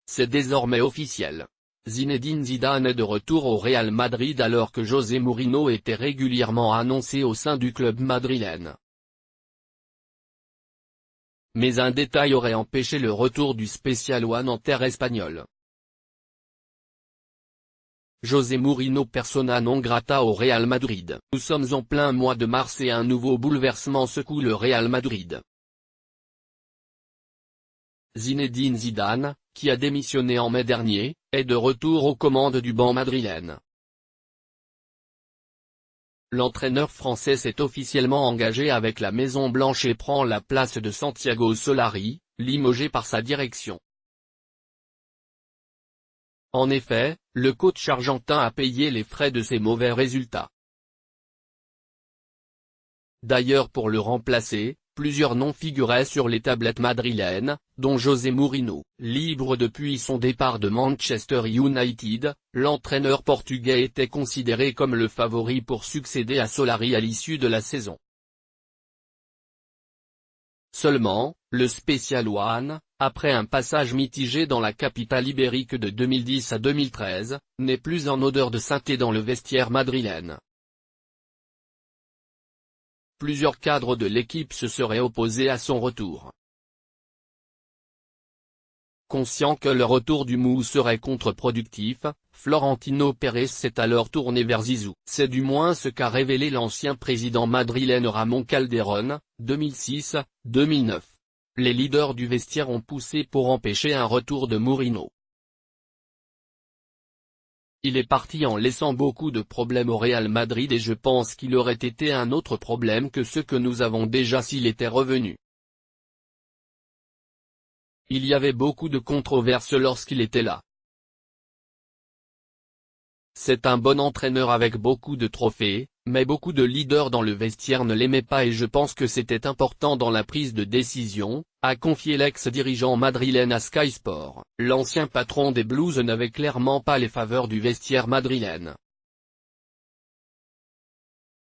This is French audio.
C'est désormais officiel. Zinedine Zidane est de retour au Real Madrid alors que José Mourinho était régulièrement annoncé au sein du club madrilène. Mais un détail aurait empêché le retour du Special One en terre espagnole. José Mourinho persona non grata au Real Madrid. Nous sommes en plein mois de mars et un nouveau bouleversement secoue le Real Madrid. Zinedine Zidane, qui a démissionné en mai dernier, est de retour aux commandes du banc madrilène. L'entraîneur français s'est officiellement engagé avec la Maison Blanche et prend la place de Santiago Solari, limogé par sa direction. En effet, le coach argentin a payé les frais de ses mauvais résultats. D'ailleurs pour le remplacer, plusieurs noms figuraient sur les tablettes madrilènes, dont José Mourinho. Libre depuis son départ de Manchester United, l'entraîneur portugais était considéré comme le favori pour succéder à Solari à l'issue de la saison. Seulement, le Special One, après un passage mitigé dans la capitale ibérique de 2010 à 2013, n'est plus en odeur de sainteté dans le vestiaire madrilène. Plusieurs cadres de l'équipe se seraient opposés à son retour. Conscient que le retour du Mou serait contre-productif, Florentino Pérez s'est alors tourné vers Zizou. C'est du moins ce qu'a révélé l'ancien président madrilène Ramón Calderón, 2006-2009. Les leaders du vestiaire ont poussé pour empêcher un retour de Mourinho. Il est parti en laissant beaucoup de problèmes au Real Madrid et je pense qu'il aurait été un autre problème que ceux que nous avons déjà s'il était revenu. Il y avait beaucoup de controverses lorsqu'il était là. C'est un bon entraîneur avec beaucoup de trophées, mais beaucoup de leaders dans le vestiaire ne l'aimaient pas et je pense que c'était important dans la prise de décision, a confié l'ex-dirigeant madrilène à Sky Sport. L'ancien patron des Blues n'avait clairement pas les faveurs du vestiaire madrilène.